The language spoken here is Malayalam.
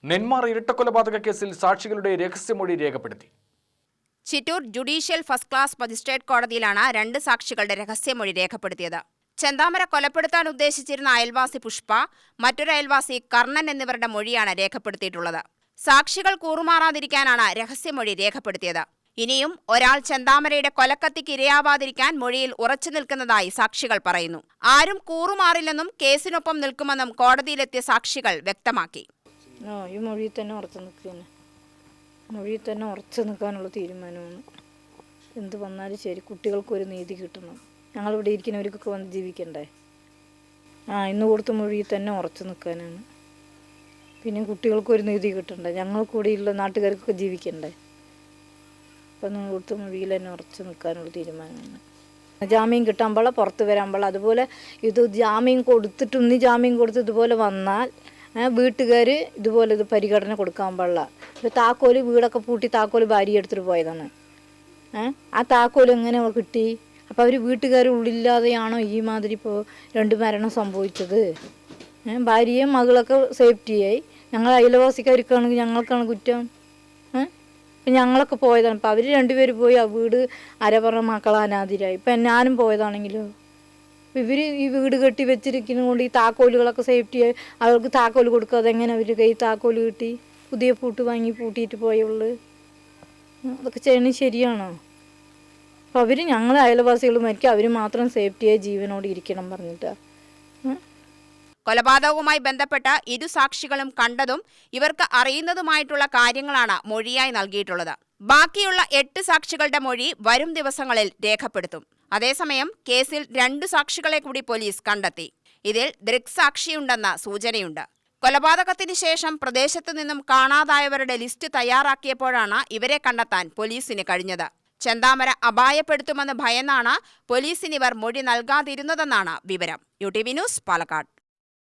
നെന്മാർ ഇരട്ടക്കൊലപാതക കേസിൽ സാക്ഷികളുടെ രഹസ്യമൊഴി രേഖപ്പെടുത്തി. Chittur judicial first class magistrate കോടതിയിലാണ് 2 സാക്ഷികളുടെ രഹസ്യമൊഴി രേഖപ്പെടുത്തിയത്. ചെന്താമര കൊലപ്പെടുത്താൻ ഉദ്ദേശിച്ചിരുന്ന അയൽവാസി പുഷ്പ, മറ്റൊരു അയൽവാസി കർണൻ എന്നിവരുടെ മൊഴിയാണ് രേഖപ്പെടുത്തിയിട്ടുള്ളത്. സാക്ഷികൾ കൂറുമാറാതിരിക്കാനാണ് രഹസ്യമൊഴി രേഖപ്പെടുത്തിയത്. ഇനിയും ഒരാൾ ചെന്താമരയുടെ കൊലക്കത്തിക്ക് ഇരയാവാതിരിക്കാൻ മൊഴിയിൽ ഉറച്ചു നിൽക്കുന്നതായി സാക്ഷികൾ പറയുന്നു. ആരും കൂറുമാറില്ലെന്നും കേസിനൊപ്പം നിൽക്കുമെന്നും കോടതിയിലെത്തിയ സാക്ഷികൾ വ്യക്തമാക്കി. ഈ മൊഴിയിൽ തന്നെ ഉറച്ചു നിൽക്കാനുള്ള തീരുമാനമാണ്. എന്ത് വന്നാലും ശരി, കുട്ടികൾക്കൊരു നീതി കിട്ടണം. ഞങ്ങളിവിടെ ഇരിക്കുന്നവർക്കൊക്കെ വന്ന് ജീവിക്കണ്ടേ? ഇന്ന് കൊടുത്ത മൊഴിയിൽ തന്നെ ഉറച്ചു നിൽക്കാനാണ്. പിന്നെ കുട്ടികൾക്കൊരു നീതി കിട്ടണ്ടേ? ഞങ്ങൾക്കൂടെയുള്ള നാട്ടുകാർക്കൊക്കെ ജീവിക്കണ്ടേ? അപ്പം നിങ്ങൾ കൊടുത്ത മൊഴിയിൽ തന്നെ ഉറച്ചു നിൽക്കാനുള്ള തീരുമാനമാണ്. ജാമ്യം കിട്ടാൻ പാടില്ല, പുറത്ത് വരാൻ പാടില്ല. അതുപോലെ ഇത് ജാമ്യം കൊടുത്ത് ഇതുപോലെ വന്നാൽ വീട്ടുകാർ ഇതുപോലെ ഇത് പരിഗണന കൊടുക്കാൻ പാടില്ല. ഇപ്പോൾ താക്കോല് വീടൊക്കെ പൂട്ടി താക്കോല് ഭാര്യ എടുത്തിട്ട് പോയതാണ്. ആ താക്കോല് എങ്ങനെ കിട്ടി? അപ്പോൾ അവർ വീട്ടുകാർ ഉള്ളില്ലാതെയാണോ ഈ മാതിരി ഇപ്പോൾ 2 മരണം സംഭവിച്ചത്? ഭാര്യയും മകളൊക്കെ സേഫ്റ്റിയായി. ഞങ്ങൾ അയൽവാസിക്കാർക്കാണെങ്കിൽ ഞങ്ങൾക്കാണ് കുറ്റം. ഇപ്പം ഞങ്ങളൊക്കെ പോയതാണ്. ഇപ്പം അവർ 2 പേര് പോയി ആ വീട് അരപറ മക്കൾ അനാഥരായി. ഇപ്പം ഞാനും പോയതാണെങ്കിലോ? ഇവർ ഈ വീട് കെട്ടി വെച്ചിരിക്കുന്നത് കൊണ്ട് ഈ താക്കോലുകളൊക്കെ സേഫ്റ്റിയായി. അവർക്ക് താക്കോല് കൊടുക്കാതെ എങ്ങനെ അവർ കൈ താക്കോല് കിട്ടി? പുതിയ പൂട്ട് വാങ്ങി പൂട്ടിയിട്ട് പോയുള്ളൂ. അതൊക്കെ ചെയ്യണത് ശരിയാണോ? അപ്പോൾ അവർ ഞങ്ങൾ അയൽവാസികൾ മരിക്കും, അവർ മാത്രം സേഫ്റ്റിയായി ജീവനോട് ഇരിക്കണം പറഞ്ഞിട്ടാ. കൊലപാതകവുമായി ബന്ധപ്പെട്ട 2 സാക്ഷികളും കണ്ടതും ഇവർക്ക് അറിയുന്നതുമായിട്ടുള്ള കാര്യങ്ങളാണ് മൊഴിയായി നൽകിയിട്ടുള്ളത്. ബാക്കിയുള്ള 8 സാക്ഷികളുടെ മൊഴി വരും ദിവസങ്ങളിൽ രേഖപ്പെടുത്തും. അതേസമയം കേസിൽ 2 സാക്ഷികളെ കൂടി പോലീസ് കണ്ടെത്തി. ഇതിൽ ദൃക്സാക്ഷിയുണ്ടെന്ന സൂചനയുണ്ട്. കൊലപാതകത്തിന് ശേഷം പ്രദേശത്തു നിന്നും കാണാതായവരുടെ ലിസ്റ്റ് തയ്യാറാക്കിയപ്പോഴാണ് ഇവരെ കണ്ടെത്താൻ പോലീസിന് കഴിഞ്ഞത്. ചെന്താമര അപായപ്പെടുത്തുമെന്ന് ഭയന്നാണ് പോലീസിനിവർ മൊഴി നൽകാതിരുന്നതെന്നാണ് വിവരം. UTV news, Palakkad.